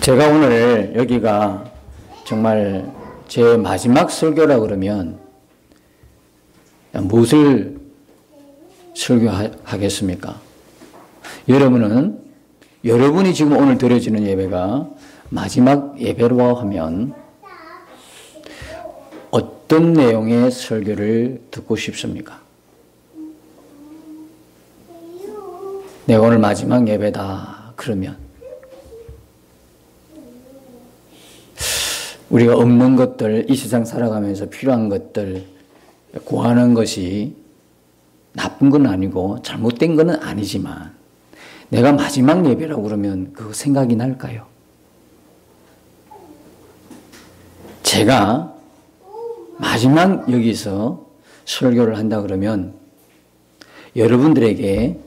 제가 오늘 여기가 정말 제 마지막 설교라 그러면 무엇을 설교하겠습니까? 여러분이 지금 오늘 드려지는 예배가 마지막 예배로 하면 어떤 내용의 설교를 듣고 싶습니까? 내가 오늘 마지막 예배다 그러면 우리가 없는 것들, 이 세상 살아가면서 필요한 것들 구하는 것이 나쁜 건 아니고 잘못된 건 아니지만 내가 마지막 예배라고 그러면 그 생각이 날까요? 제가 마지막 여기서 설교를 한다 그러면 여러분들에게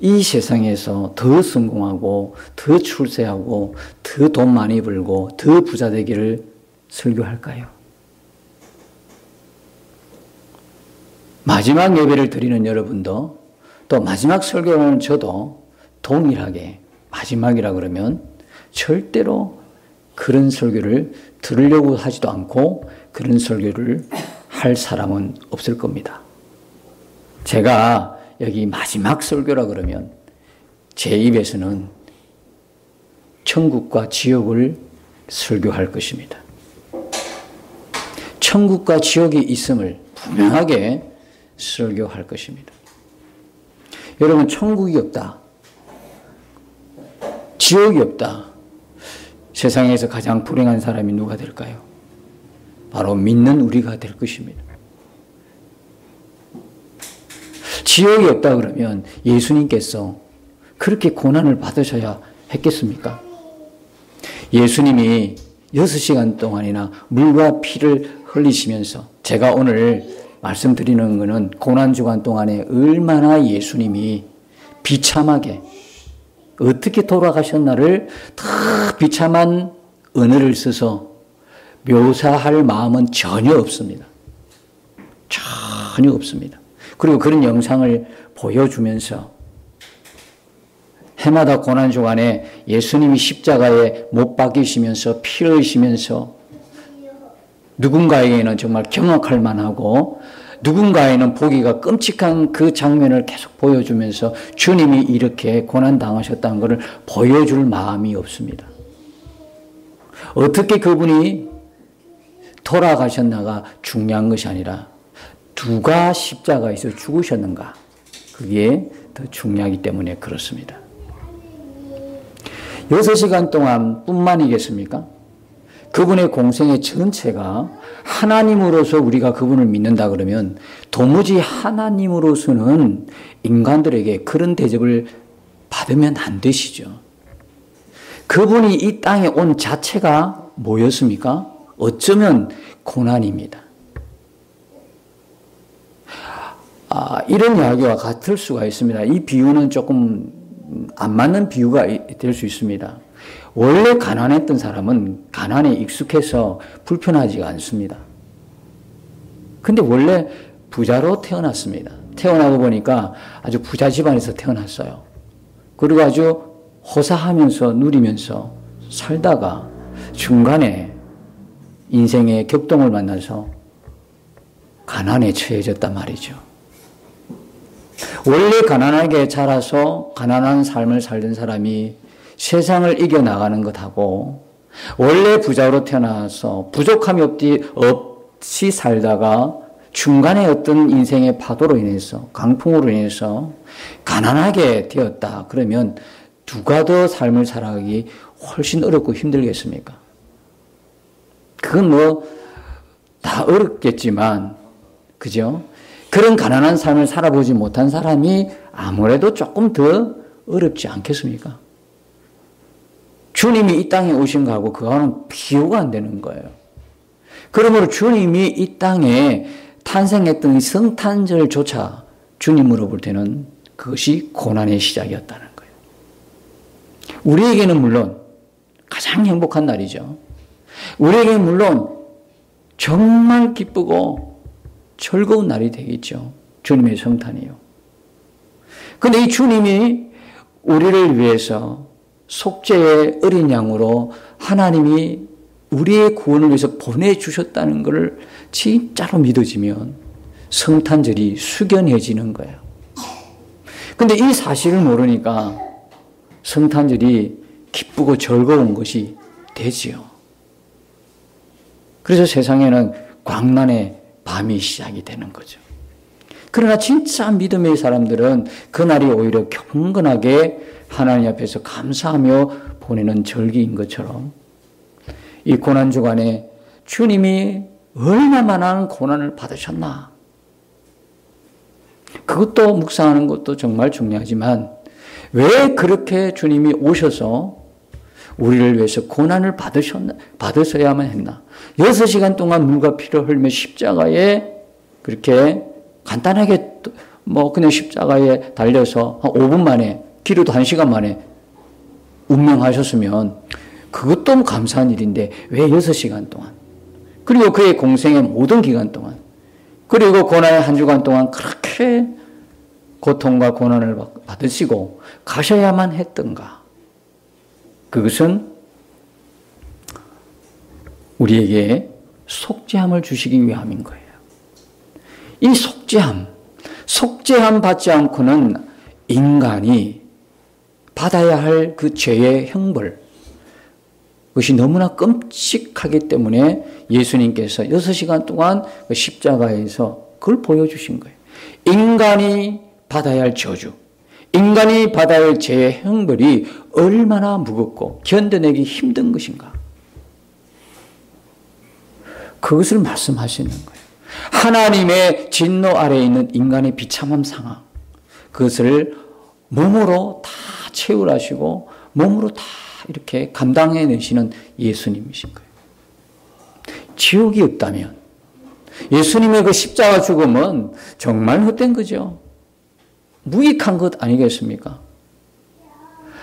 이 세상에서 더 성공하고 더 출세하고 더 돈 많이 벌고 더 부자 되기를 설교할까요? 마지막 예배를 드리는 여러분도 또 마지막 설교는 저도 동일하게 마지막이라 그러면 절대로 그런 설교를 들으려고 하지도 않고 그런 설교를 할 사람은 없을 겁니다. 제가 여기 마지막 설교라 그러면 제 입에서는 천국과 지옥을 설교할 것입니다. 천국과 지옥이 있음을 분명하게 설교할 것입니다. 여러분, 천국이 없다, 지옥이 없다, 세상에서 가장 불행한 사람이 누가 될까요? 바로 믿는 우리가 될 것입니다. 지옥이 없다 그러면 예수님께서 그렇게 고난을 받으셔야 했겠습니까? 예수님이 6시간 동안이나 물과 피를 흘리시면서, 제가 오늘 말씀드리는 것은 고난주간 동안에 얼마나 예수님이 비참하게 어떻게 돌아가셨나를 다 비참한 언어를 써서 묘사할 마음은 전혀 없습니다. 전혀 없습니다. 그리고 그런 영상을 보여주면서 해마다 고난주간에 예수님이 십자가에 못 박히시면서 피를 흘리시면서 누군가에게는 정말 경악할 만하고 누군가에는 보기가 끔찍한 그 장면을 계속 보여주면서 주님이 이렇게 고난당하셨다는 것을 보여줄 마음이 없습니다. 어떻게 그분이 돌아가셨나가 중요한 것이 아니라 누가 십자가에서 죽으셨는가, 그게 더 중요하기 때문에 그렇습니다. 6시간 동안 뿐만이겠습니까? 그분의 공생의 전체가 하나님으로서 우리가 그분을 믿는다 그러면 도무지 하나님으로서는 인간들에게 그런 대접을 받으면 안 되시죠. 그분이 이 땅에 온 자체가 뭐였습니까? 어쩌면 고난입니다. 이런 이야기와 같을 수가 있습니다. 이 비유는 조금 안 맞는 비유가 될 수 있습니다. 원래 가난했던 사람은 가난에 익숙해서 불편하지가 않습니다. 근데 원래 부자로 태어났습니다. 태어나고 보니까 아주 부자 집안에서 태어났어요. 그리고 아주 호사하면서 누리면서 살다가 중간에 인생의 격동을 만나서 가난에 처해졌단 말이죠. 원래 가난하게 자라서 가난한 삶을 살던 사람이 세상을 이겨나가는 것하고 원래 부자로 태어나서 부족함이 없이 살다가 중간에 어떤 인생의 파도로 인해서, 강풍으로 인해서 가난하게 되었다 그러면 누가 더 삶을 살아가기 훨씬 어렵고 힘들겠습니까? 그건 다 어렵겠지만, 그죠? 그런 가난한 삶을 살아보지 못한 사람이 아무래도 조금 더 어렵지 않겠습니까? 주님이 이 땅에 오신 거하고 그거는 비교가 안 되는 거예요. 그러므로 주님이 이 땅에 탄생했던 성탄절조차 주님으로 볼 때는 그것이 고난의 시작이었다는 거예요. 우리에게는 물론 가장 행복한 날이죠. 우리에게는 물론 정말 기쁘고 즐거운 날이 되겠죠. 주님의 성탄이요. 그런데 이 주님이 우리를 위해서 속죄의 어린 양으로 하나님이 우리의 구원을 위해서 보내주셨다는 것을 진짜로 믿어지면 성탄절이 숙연해지는 거예요. 근데 이 사실을 모르니까 성탄절이 기쁘고 즐거운 것이 되지요. 그래서 세상에는 광란의 밤이 시작이 되는 거죠. 그러나 진짜 믿음의 사람들은 그날이 오히려 경건하게 하나님 앞에서 감사하며 보내는 절기인 것처럼 이 고난주간에 주님이 얼마나 고난을 받으셨나, 그것도 묵상하는 것도 정말 중요하지만 왜 그렇게 주님이 오셔서 우리를 위해서 고난을 받으셔야만 했나. 6시간 동안 물과 피를 흘며 십자가에 그렇게 간단하게 그냥 십자가에 달려서 한 5분 만에, 길어도 1시간 만에 운명하셨으면 그것도 감사한 일인데 왜 6시간 동안, 그리고 그의 공생의 모든 기간 동안, 그리고 고난의 한 주간 동안 그렇게 고통과 고난을 받으시고 가셔야만 했던가. 그것은 우리에게 속죄함을 주시기 위함인 거예요. 이 속죄함 받지 않고는 인간이 받아야 할 그 죄의 형벌, 그것이 너무나 끔찍하기 때문에 예수님께서 6시간 동안 그 십자가에서 그걸 보여주신 거예요. 인간이 받아야 할 저주, 인간이 받아야 할 죄의 형벌이 얼마나 무겁고 견뎌내기 힘든 것인가. 그것을 말씀하시는 거예요. 하나님의 진노 아래에 있는 인간의 비참한 상황, 그것을 몸으로 다 채울하시고 몸으로 다 이렇게 감당해내시는 예수님이신 거예요. 지옥이 없다면 예수님의 그 십자가 죽음은 정말 헛된 거죠. 무익한 것 아니겠습니까?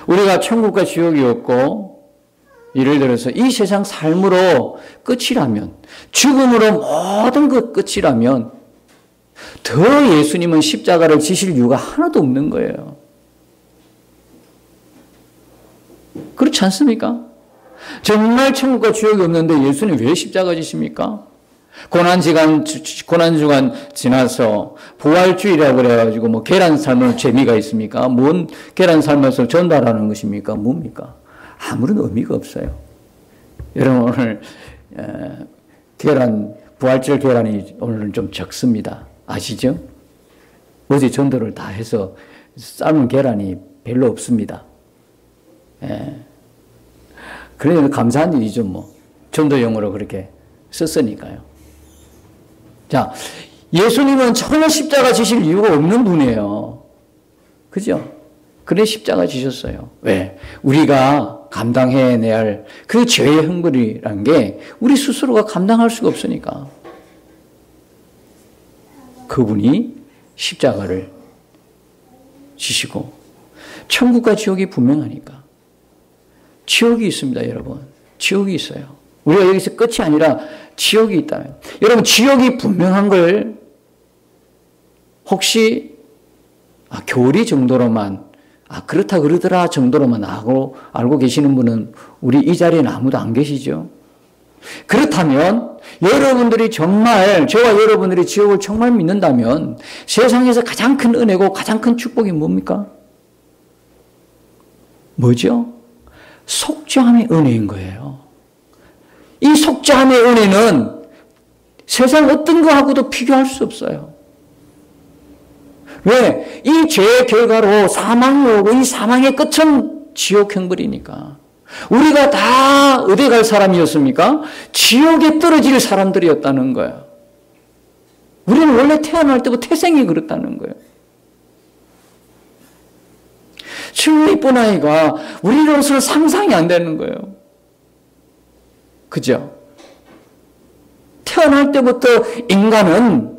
우리가 천국과 지옥이 없고, 예를 들어서 이 세상 삶으로 끝이라면, 죽음으로 모든 것 끝이라면 더 예수님은 십자가를 지실 이유가 하나도 없는 거예요. 그렇지 않습니까? 정말 천국과 지옥이 없는데 예수님 왜 십자가 지십니까? 고난주간 지나서 부활주일이라고 그래가지고 계란 삶는 재미가 있습니까? 뭔 계란 삶아서 전달하는 것입니까? 뭡니까? 아무런 의미가 없어요. 여러분, 오늘 부활절 계란이 오늘은 좀 적습니다. 아시죠? 어제 전도를 다 해서 삶은 계란이 별로 없습니다. 그래서 감사한 일이죠, 전도용으로 그렇게 썼으니까요. 자, 예수님은 전혀 십자가 지실 이유가 없는 분이에요. 그죠? 그래 십자가 지셨어요. 왜? 우리가 감당해내야 할 그 죄의 형벌이라는 게 우리 스스로가 감당할 수가 없으니까. 그분이 십자가를 지시고, 천국과 지옥이 분명하니까. 지옥이 있습니다, 여러분. 지옥이 있어요. 우리가 여기서 끝이 아니라 지옥이 있다면. 여러분, 지옥이 분명한 걸 혹시 교리 정도로만, 그렇다 그러더라 정도로만 알고 계시는 분은 우리 이 자리에는 아무도 안 계시죠? 그렇다면 여러분들이 정말, 저와 여러분들이 지옥을 정말 믿는다면 세상에서 가장 큰 은혜고 가장 큰 축복이 뭡니까? 뭐죠? 속죄함의 은혜인 거예요. 이 속죄함의 은혜는 세상 어떤 거하고도 비교할 수 없어요. 왜? 이 죄의 결과로 사망이 오고 이 사망의 끝은 지옥 형벌이니까. 우리가 다 어디 갈 사람이었습니까? 지옥에 떨어질 사람들이었다는 거예요. 우리는 원래 태어날 때부터 태생이 그렇다는 거예요. 지금 이쁜 아이가 우리로서는 상상이 안 되는 거예요. 그죠? 태어날 때부터 인간은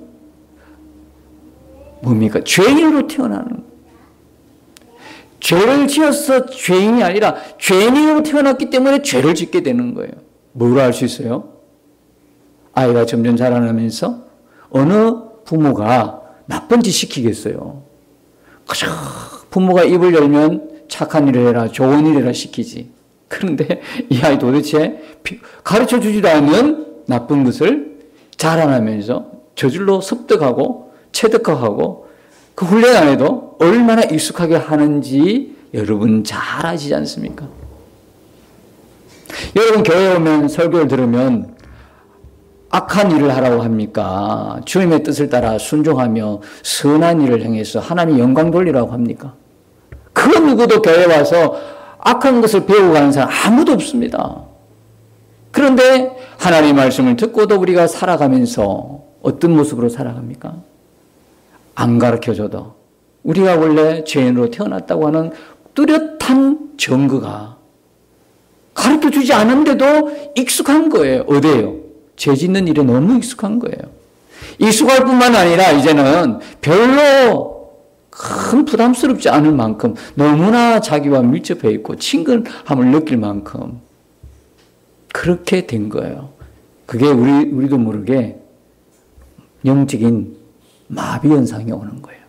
뭡니까? 죄인으로 태어나는 거예요. 죄를 지어서 죄인이 아니라 죄인으로 태어났기 때문에 죄를 짓게 되는 거예요. 뭐로 알 수 있어요? 아이가 점점 자라나면서 어느 부모가 나쁜 짓 시키겠어요. 그저 부모가 입을 열면 착한 일을 해라, 좋은 일을 해라 시키지. 그런데 이 아이 도대체 가르쳐 주지도 않으면 나쁜 것을 자라나면서 저절로 습득하고 체득하고 그 훈련 안 해도 얼마나 익숙하게 하는지 여러분 잘 아시지 않습니까? 여러분 교회 오면 설교를 들으면 악한 일을 하라고 합니까? 주님의 뜻을 따라 순종하며 선한 일을 행해서 하나님 영광 돌리라고 합니까? 그 누구도 교회 와서 악한 것을 배우고 가는 사람 아무도 없습니다. 그런데 하나님의 말씀을 듣고도 우리가 살아가면서 어떤 모습으로 살아갑니까? 안 가르쳐줘도 우리가 원래 죄인으로 태어났다고 하는 뚜렷한 증거가 가르쳐주지 않은데도 익숙한 거예요. 어디예요? 죄 짓는 일에 너무 익숙한 거예요. 익숙할 뿐만 아니라 이제는 별로 큰 부담스럽지 않을 만큼 너무나 자기와 밀접해 있고 친근함을 느낄 만큼 그렇게 된 거예요. 그게 우리도 모르게 영적인 마비 현상이 오는 거예요.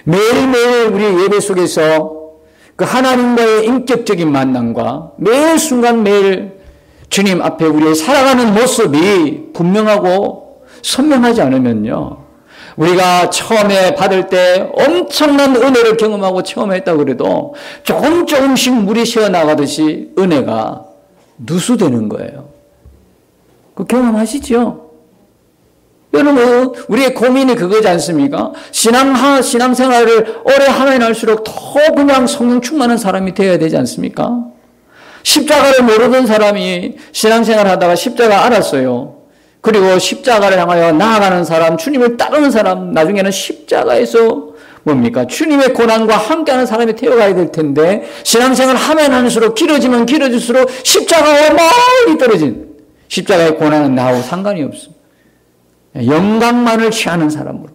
매일매일 우리 예배 속에서 그 하나님과의 인격적인 만남과 매 순간 매일 주님 앞에 우리의 살아가는 모습이 분명하고 선명하지 않으면요. 우리가 처음에 받을 때 엄청난 은혜를 경험하고 처음 했다고 그래도 조금씩 물이 새어나가듯이 은혜가 누수되는 거예요. 그 경험하시죠? 여러분, 우리의 고민이 그거지 않습니까? 신앙생활을 오래 하면 할수록 더 그냥 성령 충만한 사람이 되어야 되지 않습니까? 십자가를 모르던 사람이 신앙생활 하다가 십자가 알았어요. 그리고 십자가를 향하여 나아가는 사람, 주님을 따르는 사람, 나중에는 십자가에서 뭡니까? 주님의 고난과 함께하는 사람이 되어가야 될 텐데 신앙생활 하면 할수록 길어지면 길어질수록 십자가와 멀리 떨어진 십자가의 고난은 나하고 상관이 없습니다. 영광만을 취하는 사람으로.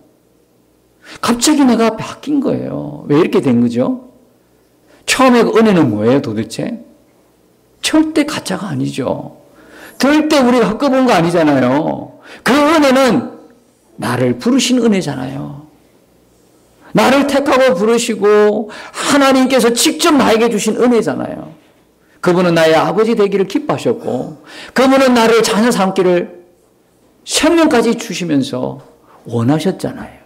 갑자기 내가 바뀐 거예요. 왜 이렇게 된 거죠? 처음에 그 은혜는 뭐예요 도대체? 절대 가짜가 아니죠. 절대 우리가 헛거본 거 아니잖아요. 그 은혜는 나를 부르신 은혜잖아요. 나를 택하고 부르시고 하나님께서 직접 나에게 주신 은혜잖아요. 그분은 나의 아버지 되기를 기뻐하셨고 그분은 나를 자녀 삼기를 생명까지 주시면서 원하셨잖아요.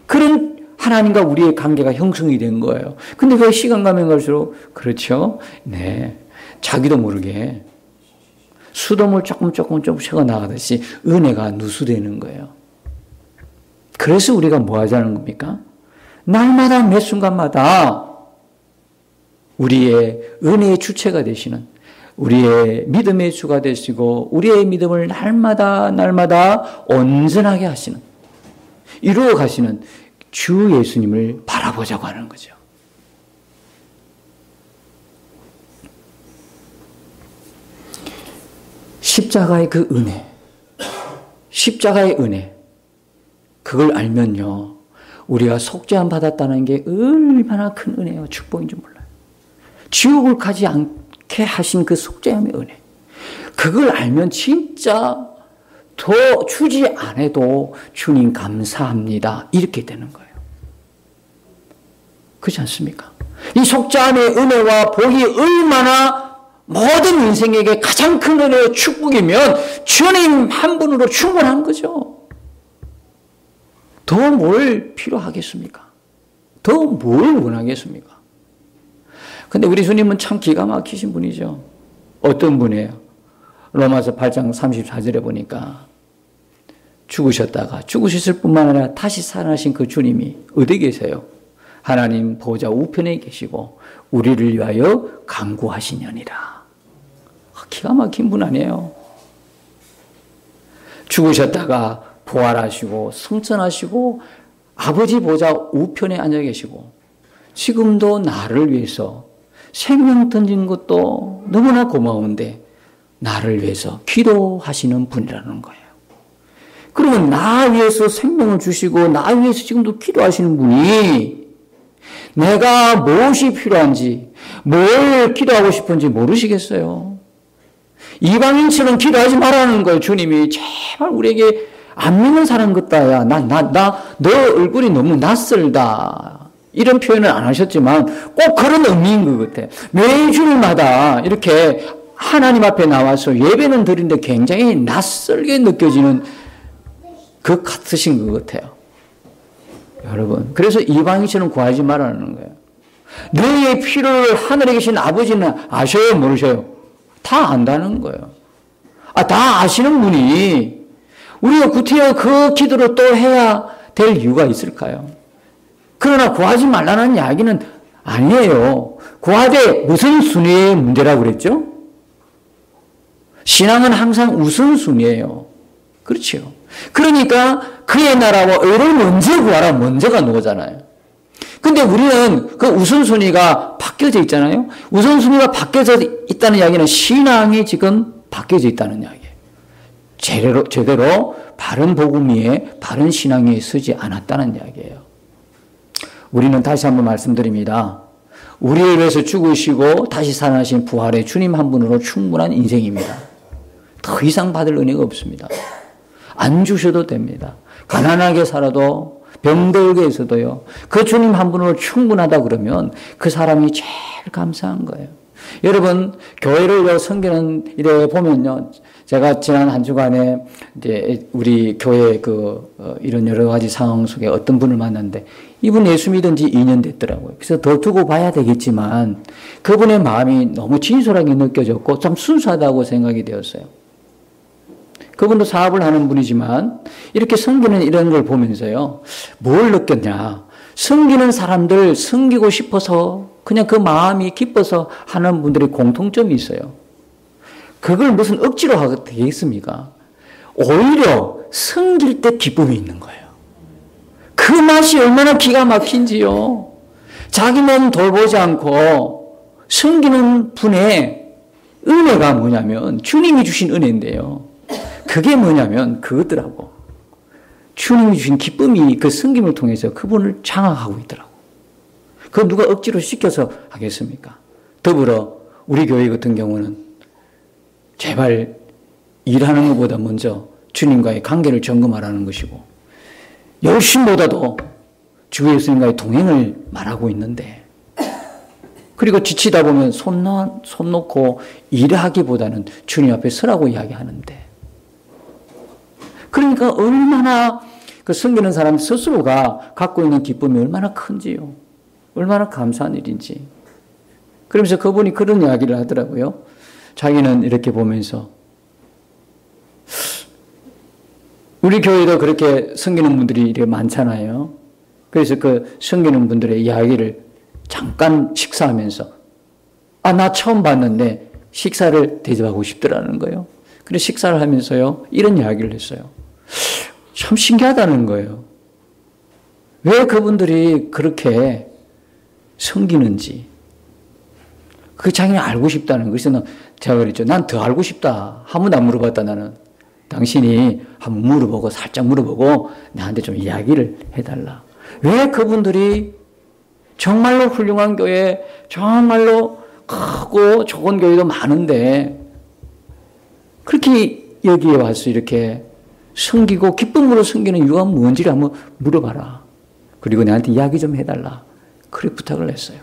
그런 하나님과 우리의 관계가 형성이 된 거예요. 근데 왜 시간 가면 갈수록 그렇죠? 네, 자기도 모르게 수돗물 조금 새어 나가듯이 은혜가 누수되는 거예요. 그래서 우리가 뭐 하자는 겁니까? 날마다 매 순간마다 우리의 은혜의 주체가 되시는 우리의 믿음의 주가 되시고 우리의 믿음을 날마다 온전하게 하시는 이루어 가시는 주 예수님을 바라보자고 하는 거죠. 십자가의 그 은혜, 십자가의 은혜, 그걸 알면요, 우리가 속죄함 받았다는 게 얼마나 큰 은혜요, 축복인지 몰라요. 지옥을 가지 않게 하신 그 속죄함의 은혜, 그걸 알면 진짜 더 주지 않아도 주님 감사합니다 이렇게 되는 거예요. 그렇지 않습니까? 이 속죄함의 은혜와 복이 얼마나 모든 인생에게 가장 큰 은혜와 축복이면 주님 한 분으로 충분한 거죠. 더 뭘 필요하겠습니까? 더 뭘 원하겠습니까? 근데 우리 주님은 참 기가 막히신 분이죠. 어떤 분이에요? 로마서 8장 34절에 보니까 죽으셨을 뿐만 아니라 다시 살아나신 그 주님이 어디 계세요? 하나님 보좌 우편에 계시고 우리를 위하여 간구하시냐니라. 기가 막힌 분 아니에요? 죽으셨다가 부활하시고 승천하시고 아버지 보좌 우편에 앉아 계시고 지금도 나를 위해서 생명 던진 것도 너무나 고마운데 나를 위해서 기도하시는 분이라는 거예요. 그러면 나 위해서 생명을 주시고 나 위해서 지금도 기도하시는 분이 내가 무엇이 필요한지 뭘 기도하고 싶은지 모르시겠어요? 이방인처럼 기도하지 말라는 거예요. 주님이 제발 우리에게 안 믿는 사람 같다. 야, 너 얼굴이 너무 낯설다. 이런 표현은 안 하셨지만 꼭 그런 의미인 것 같아요. 매주일마다 이렇게 하나님 앞에 나와서 예배는 드리는데 굉장히 낯설게 느껴지는 그 같으신 것 같아요. 여러분, 그래서 이방인처럼 구하지 말라는 거예요. 너희의 필요를 하늘에 계신 아버지는 아셔요, 모르셔요? 다 안다는 거예요. 다 아시는 분이 우리가 구태여 그 기도를 또 해야 될 이유가 있을까요? 그러나 구하지 말라는 이야기는 아니에요. 구하되 우선순위의 문제라고 그랬죠? 신앙은 항상 우선순위예요. 그렇죠. 그러니까 그의 나라와 의를 먼저 구하라, 먼저가 누구잖아요. 근데 우리는 그 우선순위가 바뀌어져 있잖아요. 우선순위가 바뀌어져 있다는 이야기는 신앙이 지금 바뀌어져 있다는 이야기예요. 제대로 바른 복음 위에 바른 신앙 위에 서지 않았다는 이야기예요. 우리는 다시 한번 말씀드립니다. 우리를 위해서 죽으시고 다시 살아나신 부활의 주님 한 분으로 충분한 인생입니다. 더 이상 받을 은혜가 없습니다. 안 주셔도 됩니다. 가난하게 살아도 병들게 해서도요. 그 주님 한 분으로 충분하다 그러면 그 사람이 제일 감사한 거예요. 여러분, 교회를 섬기는 일에 보면요. 제가 지난 한 주간에 이제 우리 교회 이런 여러 가지 상황 속에 어떤 분을 만났는데 이분 예수 믿은 지 2년 됐더라고요. 그래서 더 두고 봐야 되겠지만 그분의 마음이 너무 진솔하게 느껴졌고 참 순수하다고 생각이 되었어요. 그분도 사업을 하는 분이지만 이렇게 섬기는 이런 걸 보면서요. 뭘 느꼈냐. 섬기는 사람들 섬기고 싶어서 그냥 그 마음이 기뻐서 하는 분들의 공통점이 있어요. 그걸 무슨 억지로 하게 되겠습니까? 오히려 섬길 때 기쁨이 있는 거예요. 그 맛이 얼마나 기가 막힌지요. 자기 몸 돌보지 않고 섬기는 분의 은혜가 뭐냐면 주님이 주신 은혜인데요. 그게 뭐냐면 그거더라고. 주님이 주신 기쁨이 그 섬김을 통해서 그분을 장악하고 있더라고. 그거 누가 억지로 시켜서 하겠습니까? 더불어 우리 교회 같은 경우는 제발 일하는 것보다 먼저 주님과의 관계를 점검하라는 것이고 열심보다도 주 예수님과의 동행을 말하고 있는데 그리고 지치다 보면 손 놓고 일하기보다는 주님 앞에 서라고 이야기하는데 그러니까 얼마나 그 섬기는 사람 스스로가 갖고 있는 기쁨이 얼마나 큰지요. 얼마나 감사한 일인지. 그러면서 그분이 그런 이야기를 하더라고요. 자기는 이렇게 보면서 우리 교회도 그렇게 섬기는 분들이 이렇게 많잖아요. 그래서 그 섬기는 분들의 이야기를 잠깐 식사하면서 나 처음 봤는데 식사를 대접하고 싶더라는 거예요. 그래서 식사를 하면서요. 이런 이야기를 했어요. 참 신기하다는 거예요. 왜 그분들이 그렇게 섬기는지. 그 자기는 알고 싶다는 거예요. 그래서 제가 그랬죠. 난 더 알고 싶다. 한 번도 안 물어봤다 나는. 당신이 한번 물어보고 살짝 물어보고 나한테 좀 이야기를 해달라. 왜 그분들이 정말로 훌륭한 교회, 정말로 크고 좋은 교회도 많은데 그렇게 여기에 와서 이렇게 섬기고 기쁨으로 섬기는 이유가 뭔지를 한번 물어봐라. 그리고 나한테 이야기 좀 해달라. 그래 부탁을 했어요.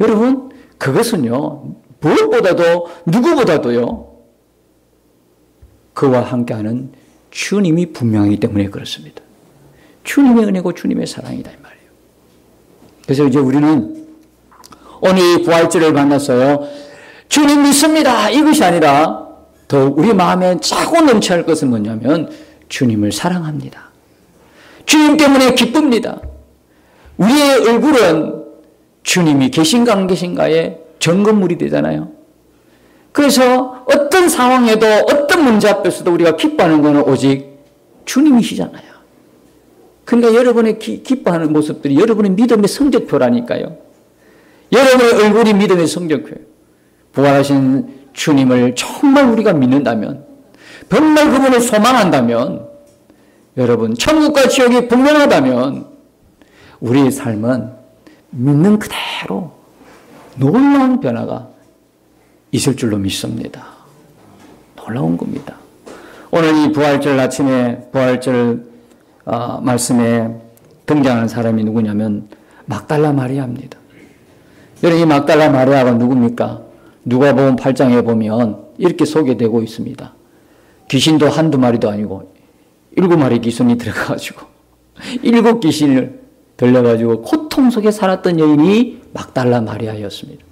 여러분 그것은요 무엇보다도 누구보다도요 그와 함께하는 주님이 분명하기 때문에 그렇습니다. 주님의 은혜고 주님의 사랑이다 이 말이에요. 그래서 이제 우리는 오늘 부활절을 만났어요. 주님 믿습니다. 이것이 아니라 더 우리 마음에 차고 넘쳐야 할 것은 뭐냐면 주님을 사랑합니다. 주님 때문에 기쁩니다. 우리의 얼굴은 주님이 계신가 안 계신가의 점검물이 되잖아요. 그래서 어떤 상황에도 어떤 문제 앞에서도 우리가 기뻐하는 것은 오직 주님이시잖아요. 그러니까 여러분의 기뻐하는 모습들이 여러분의 믿음의 성적표라니까요. 여러분의 얼굴이 믿음의 성적표예요. 부활하신 주님을 정말 우리가 믿는다면 정말 그분을 소망한다면 여러분 천국과 지옥이 분명하다면 우리의 삶은 믿는 그대로 놀라운 변화가 있을 줄로 믿습니다. 놀라운 겁니다. 오늘 이 부활절 아침에 부활절 말씀에 등장하는 사람이 누구냐면 막달라 마리아입니다. 여러분, 이 막달라 마리아가 누굽니까? 누가복음 8장에 보면 이렇게 소개되고 있습니다. 귀신도 한두 마리도 아니고 7마리 귀신이 들어가가지고 7 귀신을 들려가지고 고통 속에 살았던 여인이 막달라 마리아였습니다.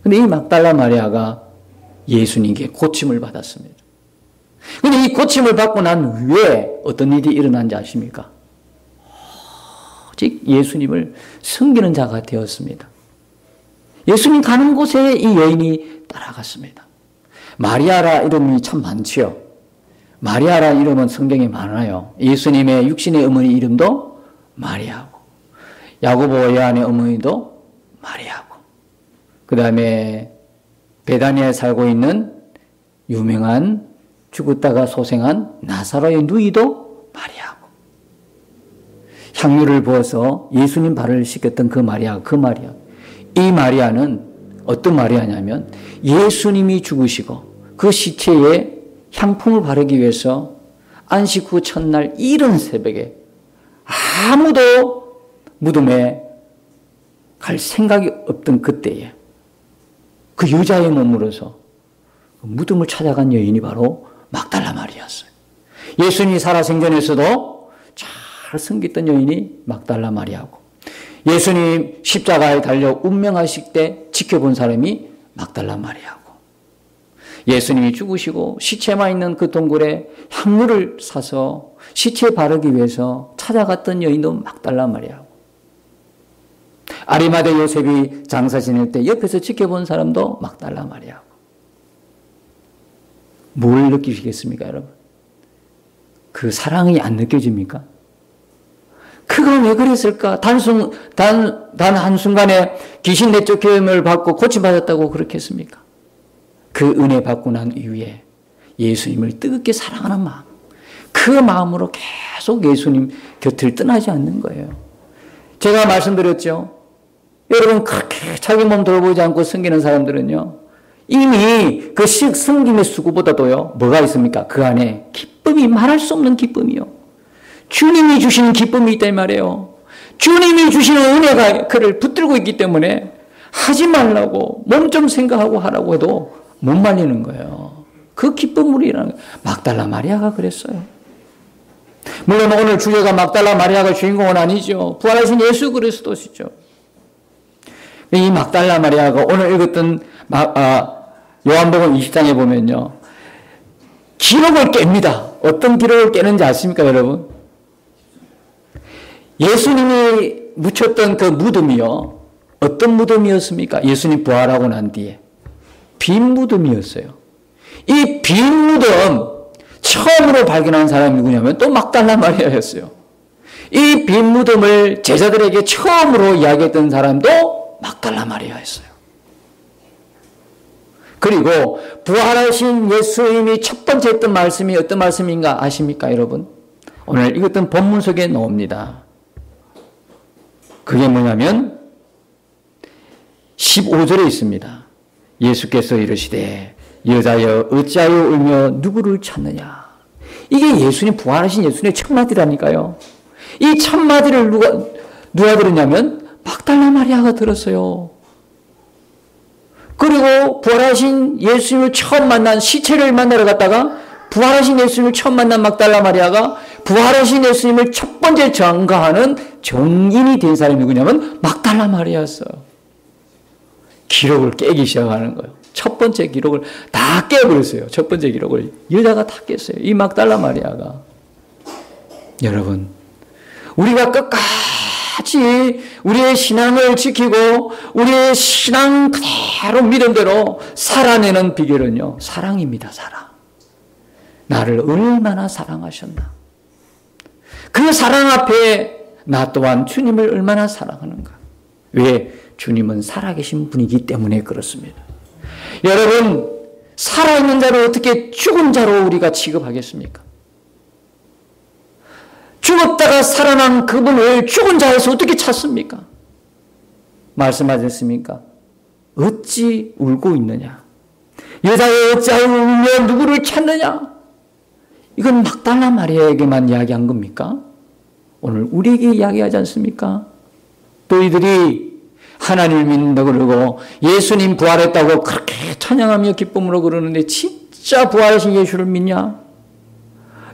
그런데 이 막달라 마리아가 예수님께 고침을 받았습니다. 그런데 이 고침을 받고 난 후에 어떤 일이 일어난지 아십니까? 오직 예수님을 섬기는 자가 되었습니다. 예수님 가는 곳에 이 여인이 따라갔습니다. 마리아라 이름이 참 많지요. 마리아라 이름은 성경에 많아요. 예수님의 육신의 어머니 이름도 마리아고, 야고보와 요한의 어머니도 마리아고, 그 다음에 베다니아에 살고 있는 유명한 죽었다가 소생한 나사로의 누이도 마리아고, 향유를 부어서 예수님 발을 씻겼던 그 마리아. 이 마리아는 어떤 마리아냐면 예수님이 죽으시고 그 시체에 향품을 바르기 위해서 안식 후 첫날 이른 새벽에 아무도 무덤에 갈 생각이 없던 그때에 그 여자의 몸으로서 무덤을 찾아간 여인이 바로 막달라 마리아였어요. 예수님이 살아생전에서도 잘 섬겼던 여인이 막달라 마리아고, 예수님 십자가에 달려 운명하실 때 지켜본 사람이 막달라 마리아고, 예수님이 죽으시고 시체만 있는 그 동굴에 향유를 사서 시체에 바르기 위해서 찾아갔던 여인도 막달라 마리아고, 아리마대 요셉이 장사 지낼 때 옆에서 지켜본 사람도 막달라 마리아고. 뭘 느끼시겠습니까, 여러분? 그 사랑이 안 느껴집니까? 그가 왜 그랬을까? 단 한순간에 귀신 내쫓김을 받고 고침받았다고 그렇게 했습니까? 그 은혜 받고 난 이후에 예수님을 뜨겁게 사랑하는 마음, 그 마음으로 계속 예수님 곁을 떠나지 않는 거예요. 제가 말씀드렸죠. 여러분, 그렇게 자기 몸 돌보지 않고 섬기는 사람들은요, 이미 그 섬김의 수고보다도요, 뭐가 있습니까? 그 안에 기쁨이, 말할 수 없는 기쁨이요. 주님이 주시는 기쁨이 있단 말이에요. 주님이 주시는 은혜가 그를 붙들고 있기 때문에 하지 말라고, 몸 좀 생각하고 하라고 해도 못 말리는 거예요. 그 기쁨으로 일하는 거예요. 막달라 마리아가 그랬어요. 물론 오늘 주제가 막달라 마리아가 주인공은 아니죠. 부활하신 예수 그리스도시죠. 이 막달라 마리아가 오늘 읽었던 요한복음 20장에 보면요, 기록을 깹니다. 어떤 기록을 깨는지 아십니까, 여러분? 예수님이 묻혔던 그 무덤이요, 어떤 무덤이었습니까? 예수님 부활하고 난 뒤에 빈 무덤이었어요. 이 빈 무덤 처음으로 발견한 사람이 누구냐면 또 막달라 마리아였어요. 이 빈 무덤을 제자들에게 처음으로 이야기했던 사람도 막달라 마리아였어요. 그리고 부활하신 예수님이 첫 번째 했던 말씀이 어떤 말씀인가 아십니까, 여러분? 오늘 읽었던 본문 속에 나옵니다. 그게 뭐냐면 15절에 있습니다. 예수께서 이르시되 여자여 어찌하여 울며 누구를 찾느냐. 이게 예수님, 부활하신 예수님의 첫 마디라니까요. 이 첫 마디를 누가 들었냐면 막달라 마리아가 들었어요. 그리고 부활하신 예수님을 처음 만난, 시체를 만나러 갔다가 부활하신 예수님을 처음 만난 막달라 마리아가 부활하신 예수님을 첫 번째 전가하는 정인이 된 사람이 누구냐면 막달라 마리아였어요. 기록을 깨기 시작하는 거예요. 첫 번째 기록을 다 깨버렸어요. 첫 번째 기록을 여자가 다 깼어요. 이 막달라 마리아가. 여러분, 우리가 끝까지 우리의 신앙을 지키고 우리의 신앙 그대로 믿음대로 살아내는 비결은요, 사랑입니다. 사랑. 나를 얼마나 사랑하셨나. 그 사랑 앞에 나 또한 주님을 얼마나 사랑하는가. 왜? 주님은 살아계신 분이기 때문에 그렇습니다. 여러분, 살아있는 자를 어떻게 죽은 자로 우리가 취급하겠습니까? 죽었다가 살아난 그분을 죽은 자에서 어떻게 찾습니까? 말씀하셨습니까? 어찌 울고 있느냐? 여자여 어찌하여 울며 누구를 찾느냐? 이건 막달라 마리아에게만 이야기한 겁니까? 오늘 우리에게 이야기하지 않습니까? 또 이들이 하나님을 믿는다고 그러고 예수님 부활했다고 그렇게 찬양하며 기쁨으로 그러는데 진짜 부활하신 예수를 믿냐?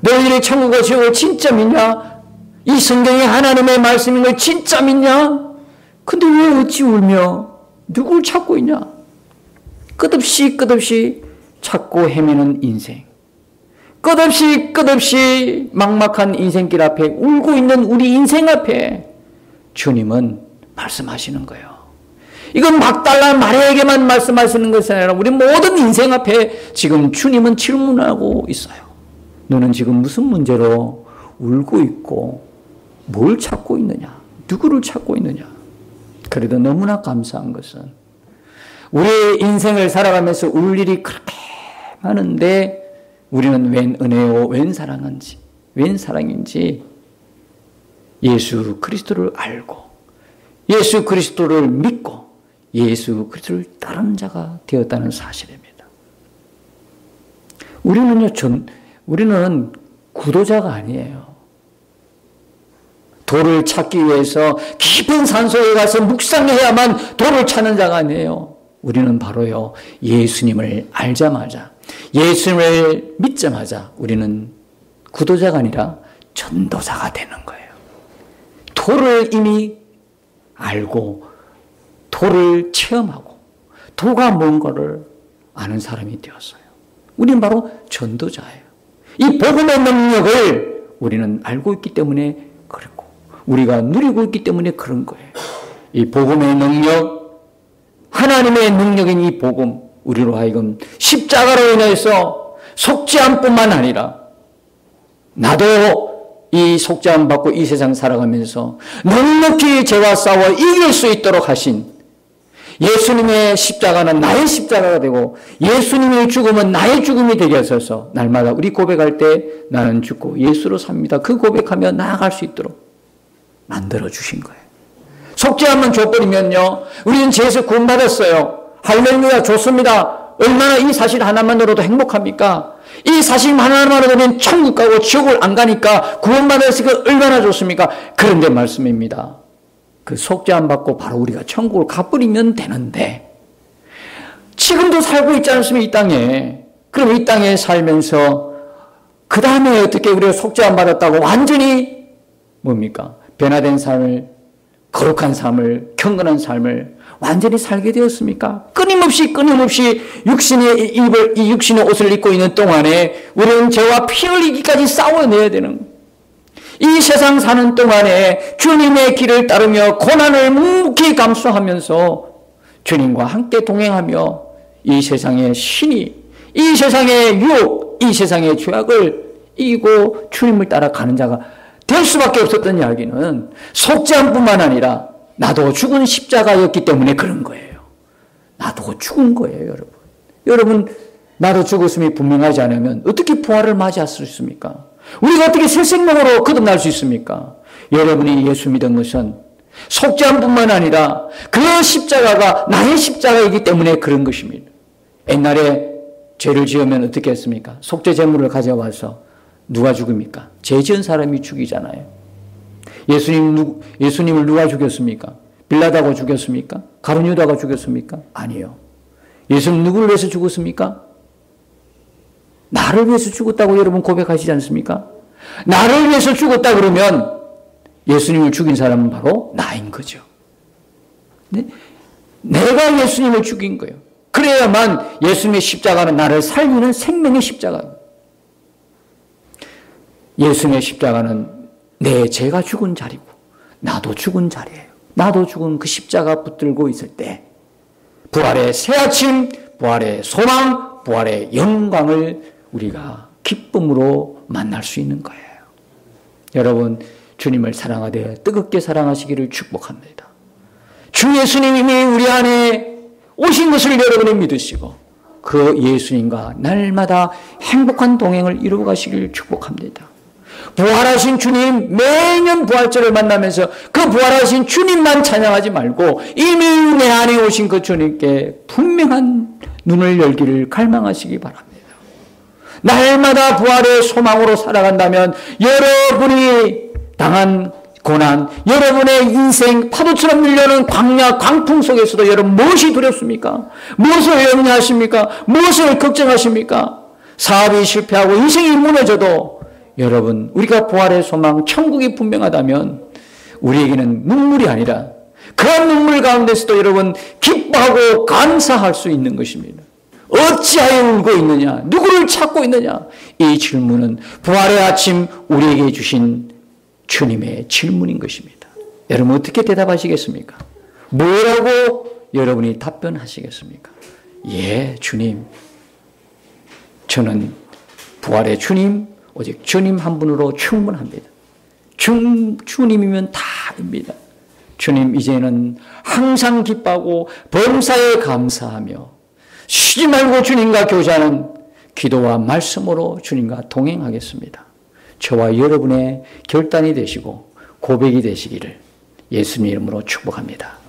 너희들이 천국과 지옥을 진짜 믿냐? 이 성경이 하나님의 말씀인 걸 진짜 믿냐? 근데 왜 어찌 울며 누굴 찾고 있냐? 끝없이 찾고 헤매는 인생. 끝없이 막막한 인생길 앞에 울고 있는 우리 인생 앞에 주님은 말씀하시는 거예요. 이건 막달라 마리아에게만 말씀하시는 것이 아니라 우리 모든 인생 앞에 지금 주님은 질문하고 있어요. 너는 지금 무슨 문제로 울고 있고 뭘 찾고 있느냐? 누구를 찾고 있느냐? 그래도 너무나 감사한 것은 우리의 인생을 살아가면서 울 일이 그렇게 많은데 우리는 웬 은혜요, 웬 사랑인지 예수 그리스도를 알고 예수 그리스도를 믿고 예수 그리스도를 따르는 자가 되었다는 사실입니다. 우리는 구도자가 아니에요. 돌을 찾기 위해서 깊은 산속에 가서 묵상해야만 돌을 찾는 자가 아니에요. 우리는 바로요, 예수님을 알자마자, 예수님을 믿자마자 우리는 구도자가 아니라 전도자가 되는 거예요. 도를 이미 알고 도를 체험하고 도가 뭔가를 아는 사람이 되었어요. 우리는 바로 전도자예요. 이 복음의 능력을 우리는 알고 있기 때문에 그렇고 우리가 누리고 있기 때문에 그런 거예요. 이 복음의 능력, 하나님의 능력인 이 복음, 우리로 하여금 십자가로 인해서 속죄함뿐만 아니라 나도 이 속죄함 받고 이 세상 살아가면서 넉넉히 죄와 싸워 이길 수 있도록 하신 예수님의 십자가는 나의 십자가가 되고 예수님의 죽음은 나의 죽음이 되게 하셔서 날마다 우리 고백할 때 나는 죽고 예수로 삽니다. 그 고백하며 나아갈 수 있도록 만들어주신 거예요. 속죄함만 줘버리면요, 우리는 죄에서 구원받았어요. 할렐루야, 좋습니다. 얼마나 이 사실 하나만으로도 행복합니까? 이 사실 하나만으로는 천국 가고 지옥을 안 가니까 구원받았으니까 얼마나 좋습니까? 그런데 말씀입니다. 그 속죄함 받고 바로 우리가 천국을 가버리면 되는데 지금도 살고 있지 않습니까? 이 땅에. 그럼 이 땅에 살면서 그 다음에 어떻게 우리가 속죄함 받았다고 완전히 뭡니까? 변화된 삶을, 거룩한 삶을, 경건한 삶을 완전히 살게 되었습니까? 끊임없이 육신의 옷을 입고 있는 동안에 우리는 죄와 피 흘리기까지 싸워내야 되는 거예요. 이 세상 사는 동안에 주님의 길을 따르며 고난을 묵묵히 감수하면서 주님과 함께 동행하며 이 세상의 신이, 이 세상의 유혹, 이 세상의 죄악을 이기고 주님을 따라가는 자가 될 수밖에 없었던 이야기는 속죄함뿐만 아니라 나도 죽은 십자가였기 때문에 그런 거예요. 나도 죽은 거예요, 여러분. 여러분, 나도 죽었음이 분명하지 않으면 어떻게 부활을 맞이할 수 있습니까? 우리가 어떻게 새 생명으로 거듭날 수 있습니까? 여러분이 예수 믿은 것은 속죄함뿐만 아니라 그 십자가가 나의 십자가이기 때문에 그런 것입니다. 옛날에 죄를 지으면 어떻게 했습니까? 속죄 제물을 가져와서 누가 죽입니까? 죄 지은 사람이 죽이잖아요. 예수님을 누가 죽였습니까? 빌라다가 죽였습니까? 가룟유다가 죽였습니까? 아니요. 예수님 누구를 위해서 죽었습니까? 나를 위해서 죽었다고 여러분 고백하시지 않습니까? 나를 위해서 죽었다 그러면 예수님을 죽인 사람은 바로 나인 거죠. 네? 내가 예수님을 죽인 거예요. 그래야만 예수님의 십자가는 나를 살리는 생명의 십자가입니다. 예수님의 십자가는 내 죄가 죽은 자리고 나도 죽은 자리예요. 나도 죽은 그 십자가 붙들고 있을 때 부활의 새아침, 부활의 소망, 부활의 영광을 우리가 기쁨으로 만날 수 있는 거예요. 여러분, 주님을 사랑하되 뜨겁게 사랑하시기를 축복합니다. 주 예수님이 우리 안에 오신 것을 여러분이 믿으시고 그 예수님과 날마다 행복한 동행을 이루어 가시기를 축복합니다. 부활하신 주님, 매년 부활절을 만나면서 그 부활하신 주님만 찬양하지 말고 이미 내 안에 오신 그 주님께 분명한 눈을 열기를 갈망하시기 바랍니다. 날마다 부활의 소망으로 살아간다면 여러분이 당한 고난, 여러분의 인생 파도처럼 밀려오는 광야, 광풍 속에서도 여러분 무엇이 두렵습니까? 무엇을 염려하십니까? 무엇을 걱정하십니까? 사업이 실패하고 인생이 무너져도 여러분, 우리가 부활의 소망, 천국이 분명하다면 우리에게는 눈물이 아니라 그런 눈물 가운데서도 여러분 기뻐하고 감사할 수 있는 것입니다. 어찌하여 울고 있느냐? 누구를 찾고 있느냐? 이 질문은 부활의 아침 우리에게 주신 주님의 질문인 것입니다. 여러분 어떻게 대답하시겠습니까? 뭐라고 여러분이 답변하시겠습니까? 예, 주님. 저는 부활의 주님, 오직 주님 한 분으로 충분합니다. 주님이면 다입니다. 주님, 이제는 항상 기뻐하고 범사에 감사하며 쉬지 말고 주님과 교제하는 기도와 말씀으로 주님과 동행하겠습니다. 저와 여러분의 결단이 되시고 고백이 되시기를 예수님 이름으로 축복합니다.